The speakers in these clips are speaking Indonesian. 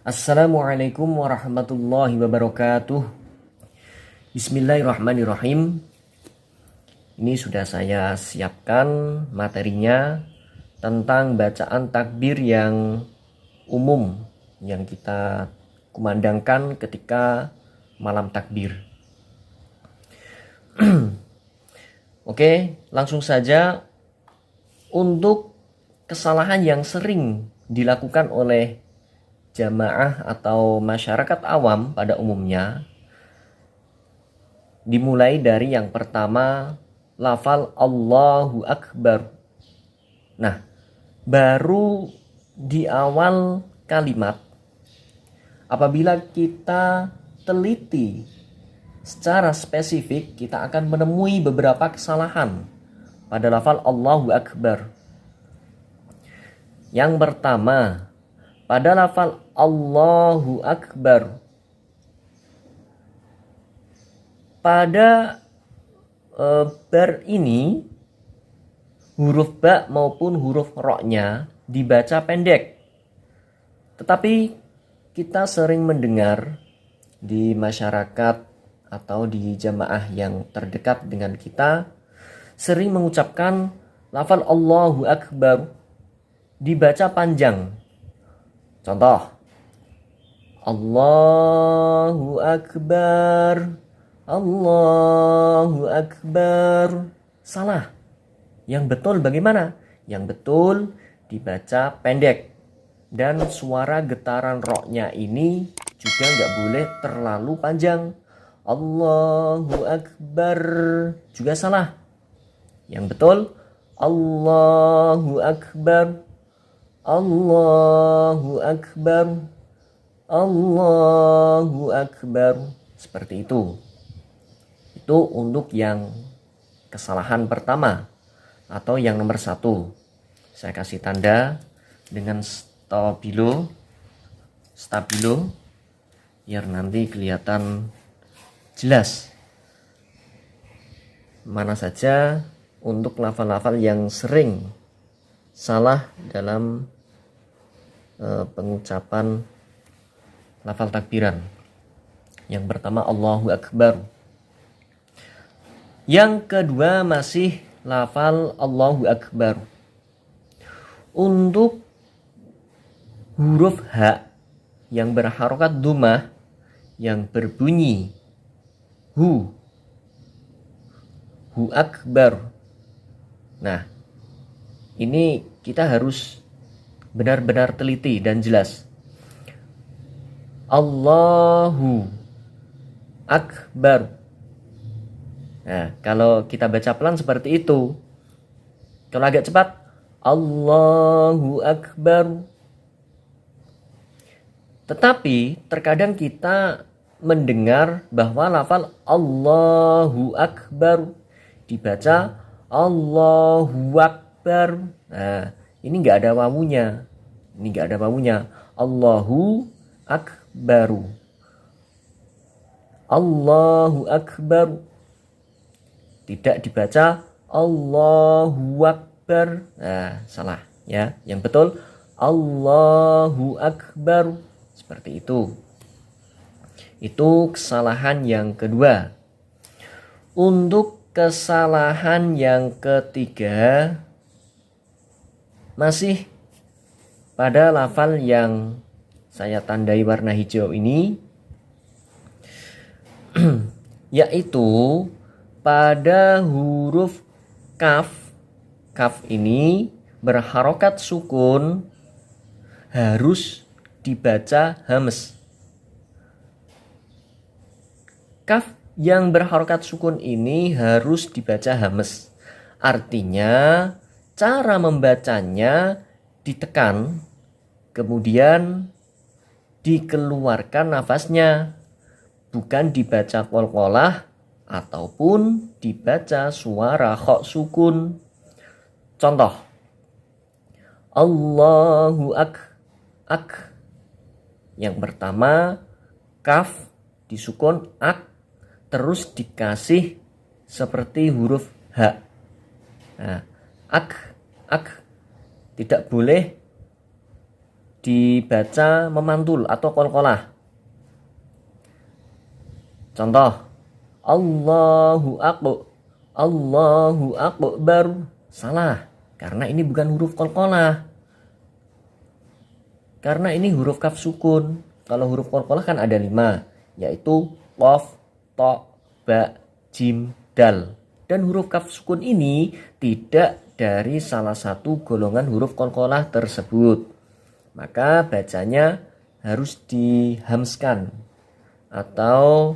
Assalamualaikum warahmatullahi wabarakatuh. Bismillahirrahmanirrahim. Ini sudah saya siapkan materinya tentang bacaan takbir yang umum yang kita kumandangkan ketika malam takbir. Oke, langsung saja. Untuk kesalahan yang sering dilakukan oleh jamaah atau masyarakat awam pada umumnya, dimulai dari yang pertama, lafal Allahu Akbar. Nah, baru di awal kalimat, apabila kita teliti secara spesifik, kita akan menemui beberapa kesalahan pada lafal Allahu Akbar. Yang pertama, pada lafal Allahu Akbar, pada bar ini, huruf ba maupun huruf ro-nya dibaca pendek. Tetapi kita sering mendengar di masyarakat atau di jamaah yang terdekat dengan kita sering mengucapkan lafal Allahu Akbar dibaca panjang. Contoh, Allahu Akbar, Allahu Akbar. Salah. Yang betul bagaimana? Yang betul dibaca pendek. Dan suara getaran ro-nya ini juga nggak boleh terlalu panjang. Allahu Akbar juga salah. Yang betul, Allahu Akbar, Allahu Akbar, Allahu Akbar. Seperti itu. Itu untuk yang kesalahan pertama atau yang nomor 1. Saya kasih tanda dengan stabilo biar nanti kelihatan jelas mana saja untuk lafal-lafal yang sering salah dalam pengucapan lafal takbiran. Yang pertama Allahu Akbar. Yang kedua masih lafal Allahu Akbar. Untuk huruf H yang berharokat dhammah yang berbunyi Hu Akbar. Nah, ini kita harus benar-benar teliti dan jelas. Allahu Akbar. Nah, kalau kita baca pelan seperti itu. Kalau agak cepat, Allahu Akbar. Tetapi terkadang kita mendengar bahwa lafal Allahu Akbar dibaca Allahu Akbar. Nah, ini nggak ada wawunya. Allahu Akbaru. Allahu Akbar. Tidak dibaca Allahu Akbar. Nah, salah ya. Yang betul Allahu Akbar. Seperti itu. Itu kesalahan yang kedua. Untuk kesalahan yang ketiga, masih pada lafal yang saya tandai warna hijau ini, yaitu pada huruf kaf. Kaf ini berharokat sukun, harus dibaca hamas. Kaf yang berharokat sukun ini harus dibaca hamas. Artinya cara membacanya ditekan, kemudian dikeluarkan nafasnya, bukan dibaca qalqalah ataupun dibaca suara kha sukun. Contoh, Allahu ak. Yang pertama kaf disukun ak, terus dikasih seperti huruf H. Nah, ak tidak boleh dibaca memantul atau qalqalah. Contoh, Allahu Akbar. Salah, karena ini bukan huruf qalqalah. Karena ini huruf kaf sukun. Kalau huruf qalqalah kan ada 5, yaitu qaf, ta, ba, jim, dal. Dan huruf kaf sukun ini tidak dari salah satu golongan huruf qalqalah tersebut. Maka bacanya harus dihamskan atau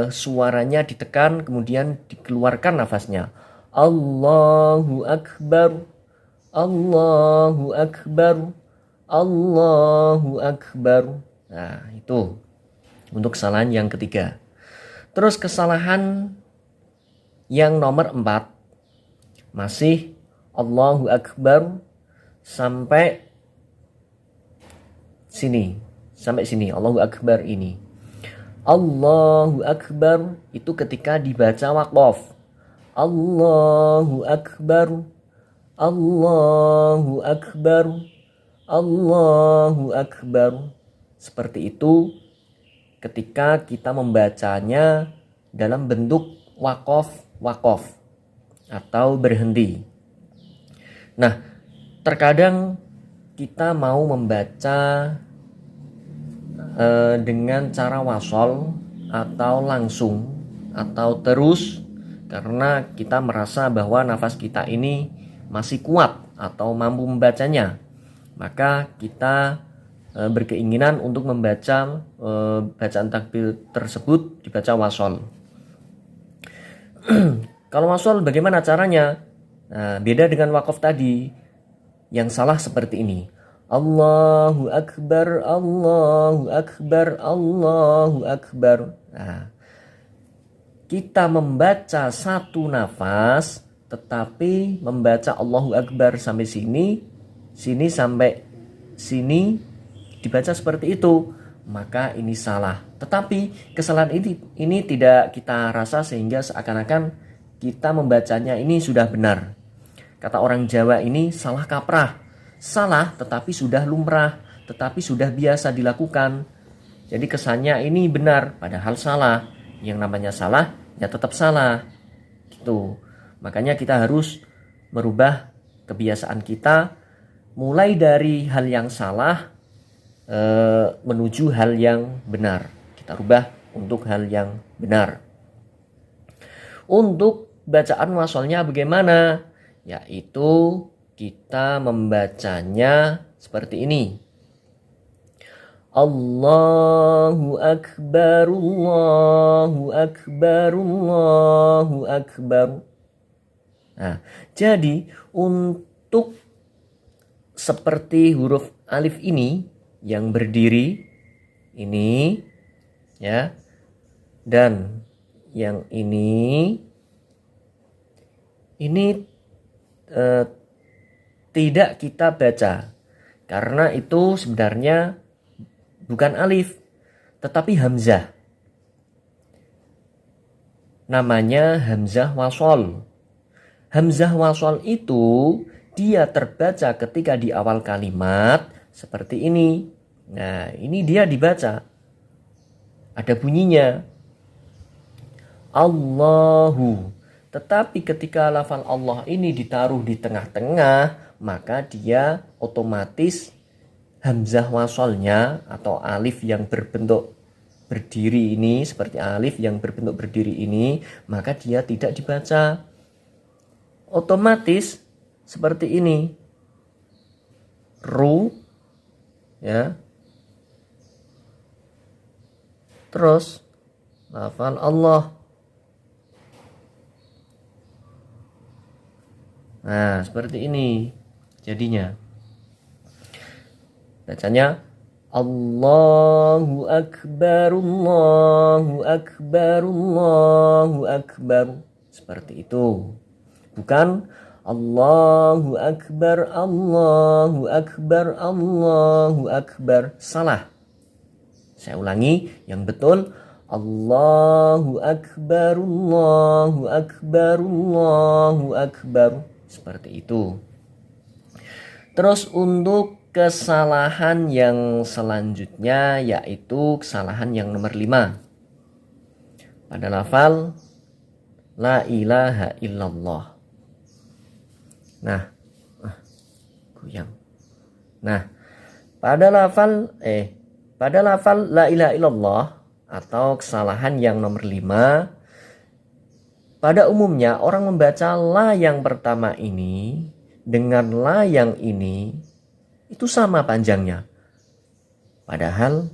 suaranya ditekan kemudian dikeluarkan nafasnya. Allahu Akbar, Allahu Akbar, Allahu Akbar. Nah, itu untuk kesalahan yang ketiga. Terus kesalahan yang nomor 4 masih Allahu Akbar sampai sini. Sampai sini Allahu Akbar ini. Allahu Akbar itu ketika dibaca waqaf. Allahu Akbar, Allahu Akbar, Allahu Akbar. Seperti itu ketika kita membacanya dalam bentuk waqaf atau berhenti. Nah, terkadang kita mau membaca dengan cara wasol atau langsung atau terus karena kita merasa bahwa nafas kita ini masih kuat atau mampu membacanya, maka kita berkeinginan untuk membaca bacaan takbir tersebut dibaca wasol. Kalau wasol bagaimana caranya? Nah, beda dengan wakaf tadi. Yang salah seperti ini. Allahu Akbar, Allahu Akbar, Allahu Akbar. Nah, kita membaca satu nafas, tetapi membaca Allahu Akbar sampai sini sampai sini dibaca seperti itu, maka ini salah. Tetapi kesalahan ini tidak kita rasa sehingga seakan-akan kita membacanya ini sudah benar. Kata orang Jawa ini salah kaprah. Salah tetapi sudah lumrah, tetapi sudah biasa dilakukan. Jadi kesannya ini benar, padahal salah. Yang namanya salah, ya tetap salah. Gitu. Makanya kita harus merubah kebiasaan kita, mulai dari hal yang salah menuju hal yang benar. Kita rubah untuk hal yang benar. Untuk bacaan wasolnya bagaimana? Yaitu kita membacanya seperti ini. Allahu Akbar, Allahu Akbar, Allahu Akbar. Nah, jadi untuk seperti huruf alif ini yang berdiri ini ya, dan yang ini tidak kita baca karena itu sebenarnya bukan alif tetapi hamzah. Namanya hamzah wasol. Hamzah wasol itu dia terbaca ketika di awal kalimat seperti ini. Nah, ini dia dibaca. Ada bunyinya. Allahu. Tetapi ketika lafal Allah ini ditaruh di tengah-tengah, maka dia otomatis hamzah wasolnya atau alif yang berbentuk berdiri ini, seperti alif yang berbentuk berdiri ini, maka dia tidak dibaca. Otomatis seperti ini. Ru ya. Terus lafal Allah. Nah, seperti ini jadinya. Bacanya Allahu Akbar, Allahu Akbar, Allahu Akbar. Seperti itu. Bukan Allahu Akbar, Allahu Akbar, Allahu Akbar. Salah. Saya ulangi yang betul. Allahu Akbar, Allahu Akbar, Allahu Akbar. Seperti itu. Terus untuk kesalahan yang selanjutnya yaitu kesalahan yang nomor 5. Pada lafal la ilaha illallah. Nah, goyang. Nah, pada lafal la ilaha illallah atau kesalahan yang nomor 5, pada umumnya orang membaca la yang pertama ini dengan la yang ini itu sama panjangnya. Padahal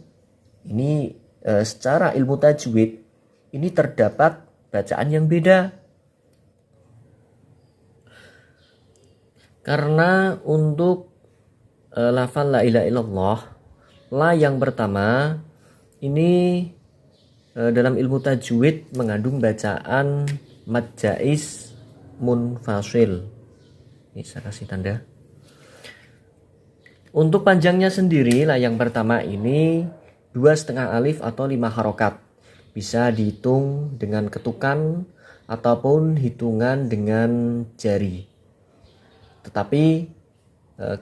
ini secara ilmu tajwid ini terdapat bacaan yang beda. Karena untuk lafal la ilaha illallah, la yang pertama ini dalam ilmu tajwid mengandung bacaan mad jaiz munfasil. Ini saya kasih tanda. Untuk panjangnya sendiri, la yang pertama ini 2,5 alif atau 5 harokat. Bisa dihitung dengan ketukan ataupun hitungan dengan jari. Tetapi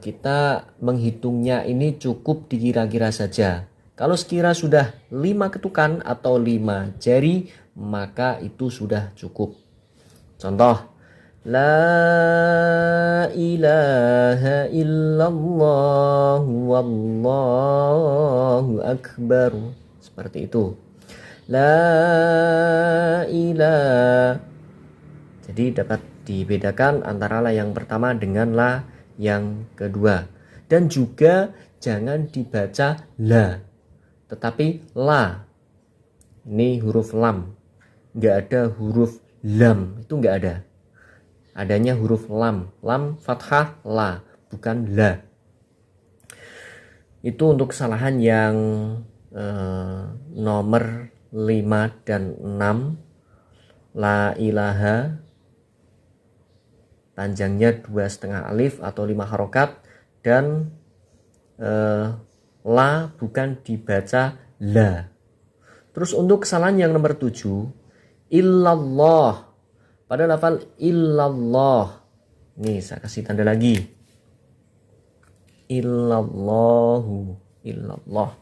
kita menghitungnya ini cukup dikira-kira saja. Kalau sekira sudah 5 ketukan atau 5 jari, maka itu sudah cukup. Contoh, la ilaha illallah wallahu akbar. Seperti itu. La ilaha. Jadi dapat dibedakan antara la yang pertama dengan la yang kedua. Dan juga jangan dibaca la, tetapi la. Ini huruf lam. Nggak ada huruf lam. Itu nggak ada. Adanya huruf lam. Lam fathah la, bukan la. Itu untuk kesalahan yang nomor 5 dan 6. La ilaha panjangnya 2,5 alif atau 5 harokat. Dan la bukan dibaca la. Terus untuk kesalahan yang nomor 7, illallah. Pada lafal illallah. Nih saya kasih tanda lagi. Illallahu. Illallah.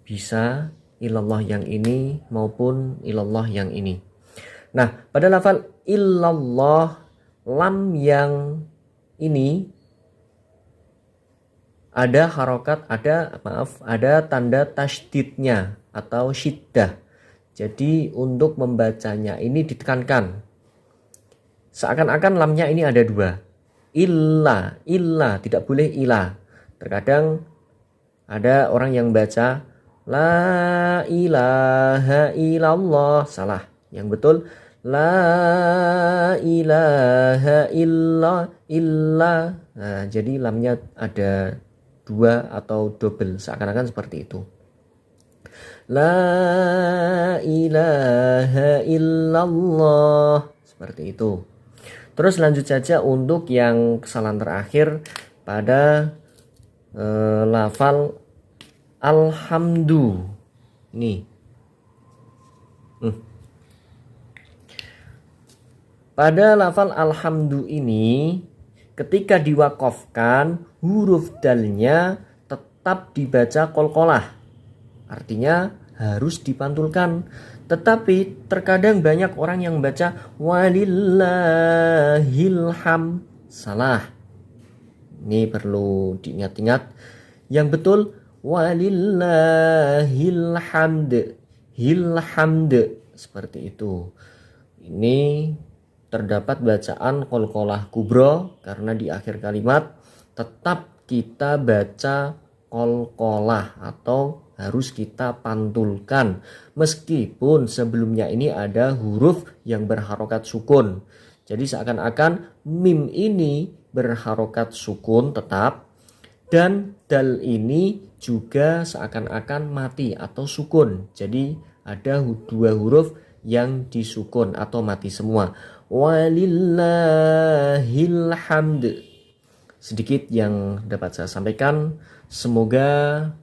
Bisa illallah yang ini maupun illallah yang ini. Nah, pada lafal illallah, lam yang ini ada harokat, ada tanda tasydidnya atau syiddah. Jadi untuk membacanya ini ditekankan. Seakan-akan lamnya ini ada 2. Illa, tidak boleh ila. Terkadang ada orang yang baca la ilaha illallah, salah. Yang betul la ilaha illa. Nah, jadi lamnya ada 2 atau double, seakan-akan seperti itu. La ilaha illallah, seperti itu. Terus lanjut saja untuk yang kesalahan terakhir pada lafal alhamdu. Nih. Pada lafal alhamdu ini ketika diwakofkan huruf dalnya tetap dibaca qalqalah. Artinya harus dipantulkan. Tetapi terkadang banyak orang yang baca walillahilham. Salah. Ini perlu diingat-ingat. Yang betul walillahilhamd. Hilhamd. Seperti itu. Ini terdapat bacaan qalqalah kubro karena di akhir kalimat tetap kita baca qalqalah atau harus kita pantulkan meskipun sebelumnya ini ada huruf yang berharokat sukun. Jadi seakan-akan mim ini berharokat sukun tetap dan dal ini juga seakan-akan mati atau sukun. Jadi ada 2 huruf yang disukun atau mati semua. Walillahilhamd. Sedikit yang dapat saya sampaikan. Semoga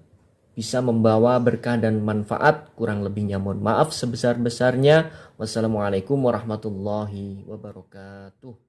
bisa membawa berkah dan manfaat. Kurang lebihnya mohon maaf sebesar-besarnya. Wassalamualaikum warahmatullahi wabarakatuh.